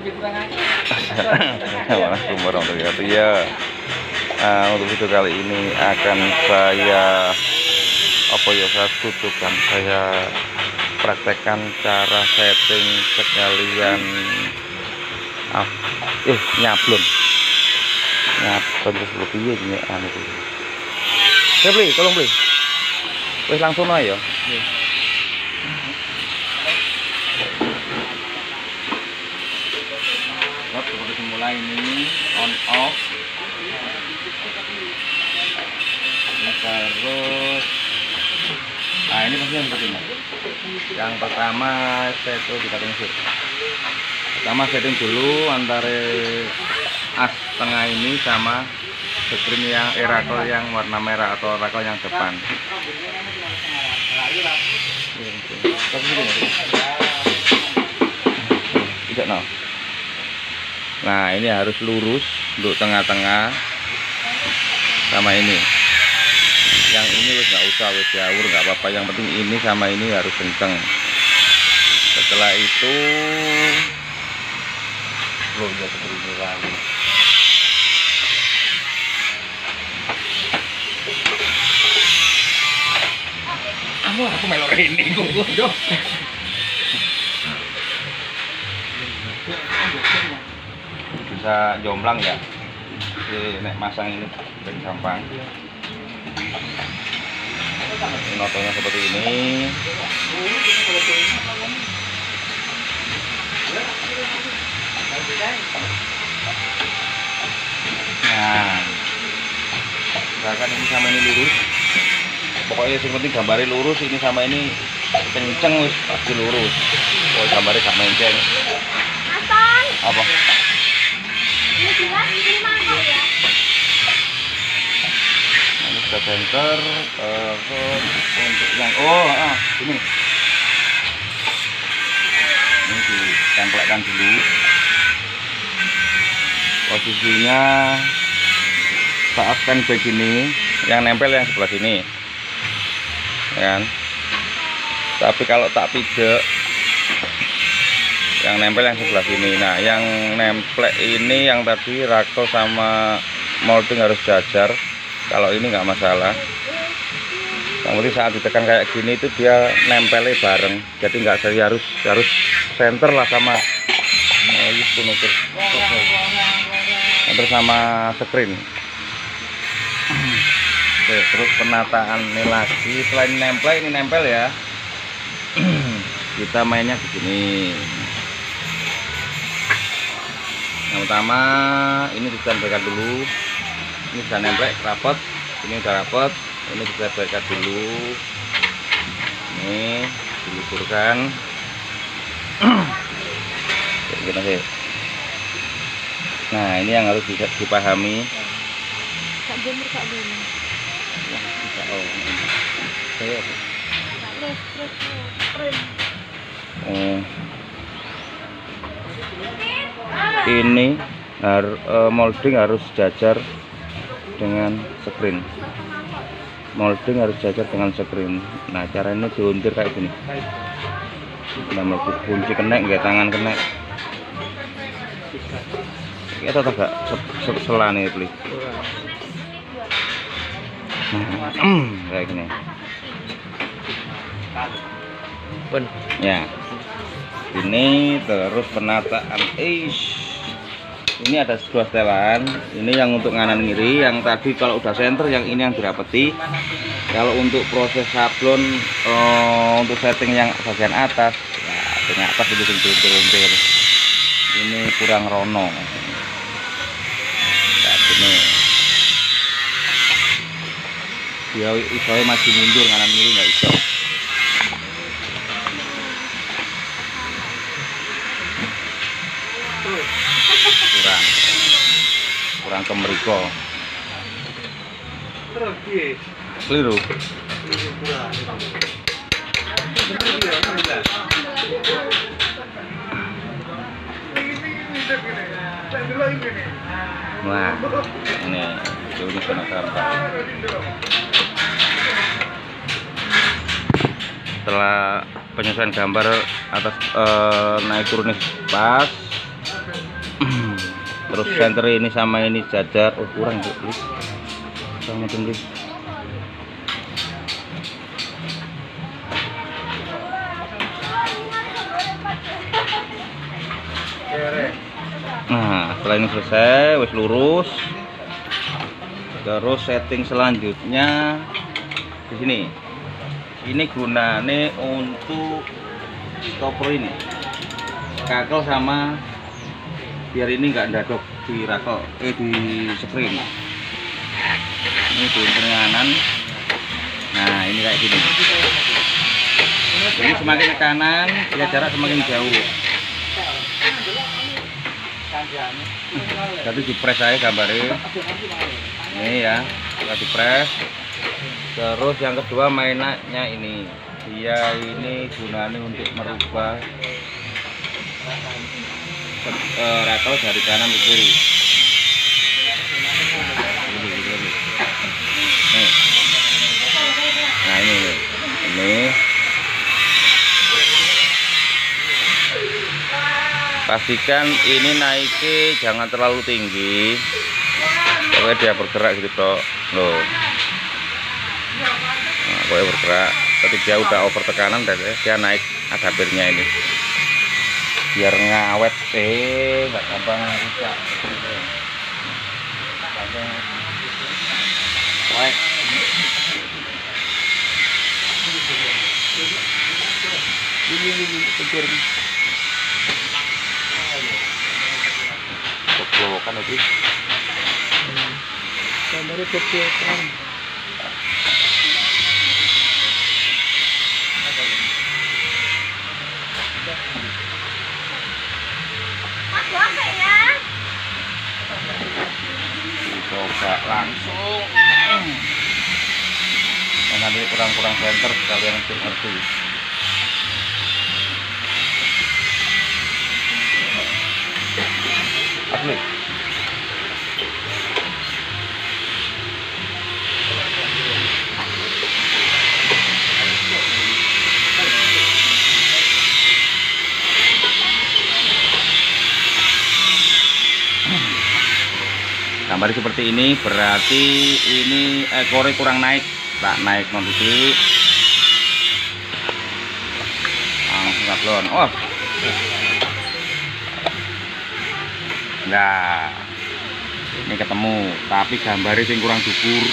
Assalamualaikum warahmatullahi wabarakatuh. Ya, untuk video kali ini akan saya tutukan, saya praktekkan cara setting sekalian nyablon terus lebih ini beli, tolong beli. Wes langsung aja ya. Seperti semula ini on off. Ini terus. Nah, ini pasti yang seperti ini. Yang pertama setting di cutting sheet. Pertama setting dulu antara as tengah ini sama screen yang rakel yang warna merah atau rakel yang depan. Tidak no. Nah, ini harus lurus untuk tengah-tengah sama ini. Yang ini wis nggak usah wis jauh, nggak apa-apa. Yang penting ini sama ini harus kenceng. Setelah itu aku melor ini kok. Bisa jomplang ya. Nek masang ini lebih gampang. Notonya seperti ini. Nah, misalkan ini sama ini lurus. Pokoknya yang penting gambarnya lurus, ini sama ini kenceng wis pasti lurus. Pokoknya gambarnya gak menceng. Apa? Ini jelas ini mangkok ya. Ini sudah center, terus untuk yang ini. Ini ditempelkan dulu. Posisinya saat standback ini yang nempel yang sebelah sini. Ya kan? Tapi kalau tak pijak yang nempel yang sebelah sini. Nah, yang nempel ini yang tadi rakel sama molding harus jajar. Kalau ini nggak masalah. Yang penting saat ditekan kayak gini itu dia nempelnya bareng. Jadi nggak harus center lah sama center sama screen. Oke, terus penataan ini lagi. Selain nempel ini nempel ya. Kita mainnya begini. Yang pertama ini ditempelkan dulu. Ini sudah nempel rapat, ini udah rapat, ini ditempelkan dulu. Ini diluburkan. Gitu sih. Nah, ini yang harus dipahami. Ini molding harus jajar dengan screen. Molding harus jajar dengan screen. Nah, caranya diuntir kayak gini. Nah, kunci kena nggak, tangan kena. Kita tetap gak selane beli. Kayak gini. Ya. Ini terus penataan. Ini ada dua setelan. Ini yang untuk kanan kiri. Yang tadi kalau udah center, yang ini yang dirapeti. Kalau untuk proses sablon untuk setting yang bagian atas, ya bagian atas itu untir-untir. Ini kurang rono. Ini dia isonya masih mundur kanan kiri nggak iso. Kurang kemeriko. Keliru. Nah, ini ini penasaran. Setelah penyesuaian gambar atas naik turun pas, Terus center ini sama ini jajar. Oh kurang Bu. Kurang mungkin. Nah setelah ini selesai wis lurus. Terus setting selanjutnya di sini. Ini gunanya untuk stopper ini, kakel sama biar ini enggak ndadok di rakel, di spring. Ini di kanan. Nah ini kayak gini. Ini semakin ke kanan, ya jarak semakin jauh. Tapi dipres aja gambarnya. Ini ya, kita dipres. Terus yang kedua mainannya ini, dia ini gunanya untuk merubah rakel dari kanan ke kiri. Nah ini pastikan ini naiknya jangan terlalu tinggi, pokoknya dia bergerak gitu toh loh. Nah, pokoknya bergerak, tapi dia udah over tekanan dan dia naik adapternya ini biar ngawet, nggak gampang rusak. Ini kan itu gambarnya kecil. Coba langsung. Nanti kurang center kalian ngerti. Asli. Gambar seperti ini berarti ini ekornya kurang naik, tak naik titik. Langsung sablon. Oh. Nah, ini ketemu, tapi gambarnya sing kurang dhuwur.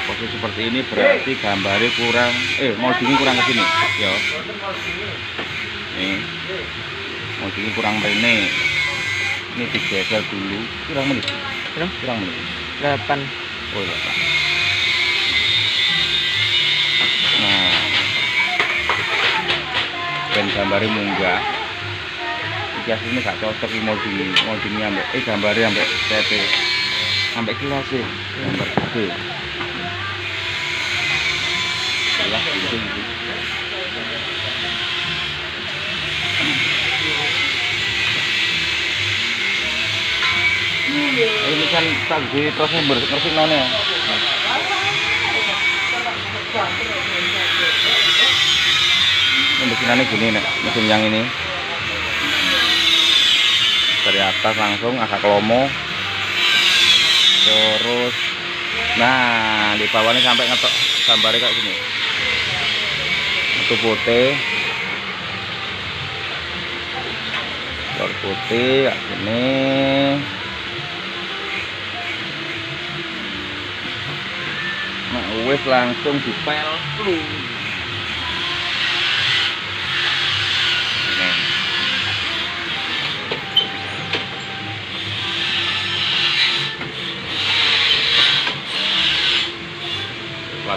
Posisi seperti ini berarti gambarnya kurang, moldingnya kurang ke sini, ya. Nih, moldingnya kurang ini. Ini digeser dulu, kurang menit. Kurang menit. 8. Oh, 8. Nah, ben gambarnya munggah. Iki asline gak cocok iki moldingnya ambek gambarnya ambek TP. Ambek kelas e, gambar gede. Ya, gitu. Ini kan tadi proses bersih nonnya. Mesinannya gini nih, mesin yang ini dari atas langsung agak kelomo, terus nah di bawahnya sampai ngetok gambarnya kayak gini, itu putih kayak gini. Nah wes langsung dipel dulu.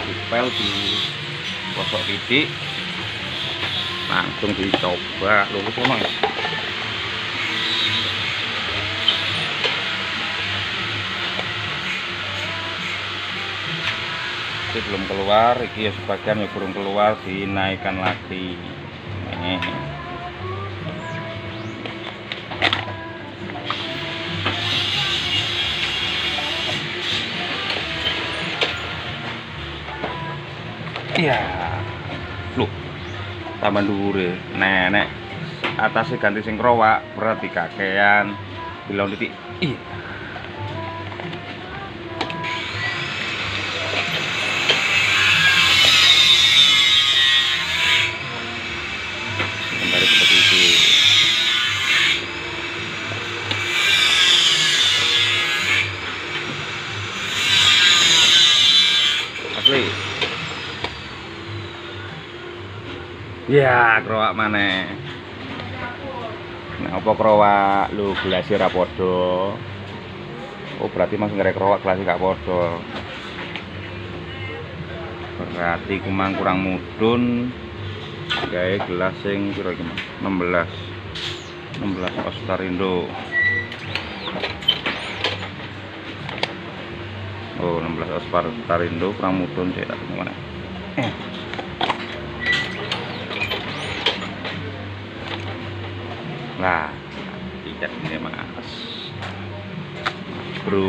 Dipel di kosok titik langsung dicoba loh semua. Ini belum keluar, ini ya sebagian ya belum keluar, dinaikkan lagi. Iya. Loh, tambah dhuwure. Nek atasnya ganti sing krowak, berarti kakean. Bilang titik. Ih. Kembali seperti itu. Asli. Ya, krowak maneh. Nah, apa krowak lu gelasi ra padha. Oh, berarti Mas ngerek krowak gelasi gak padha. Berarti kumang kurang mudun. Gawe gelas sing pira iki, Mas? 16 Ostarindo. Oh, 16 Ostarindo kurang mudun cek tak mana. Nah, tidak ini Mas. Bro.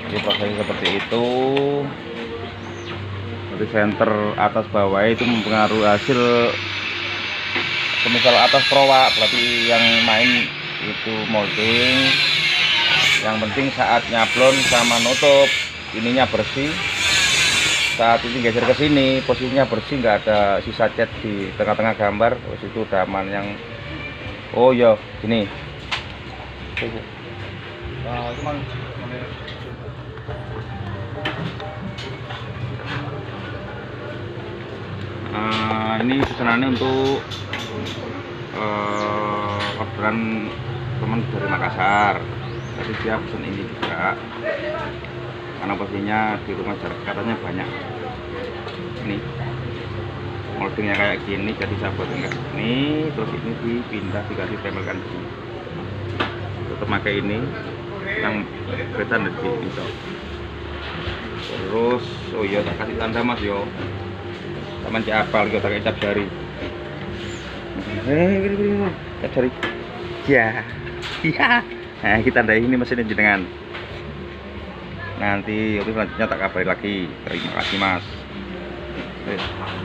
Jadi prosesnya seperti itu. Jadi center atas bawah itu mempengaruhi hasil. Semisal atas krowak berarti yang main itu molding. Yang penting saat nyablon sama nutup ininya bersih. Saat ini geser ke sini posisinya bersih, nggak ada sisa cat di tengah-tengah gambar. Terus itu udah aman yang oh ya gini. Ini pesanannya untuk orderan teman dari Makassar. Jadi dia pesan ini juga karena posisinya di rumah jarak katanya banyak. Ini moldingnya kayak gini, jadi saya buat enggak ini, terus ini dipindah dikasih tempelkan di sini. Tetap pakai ini yang beda dari itu. Terus oh iya tak kasih tanda Mas yo. Taman Ciapal kita pakai cap jari. Cap jari. Ya. Iya. Nah, kita tandai ini mesinnya jenengan. Nanti selanjutnya tak kabari lagi. Terima kasih Mas.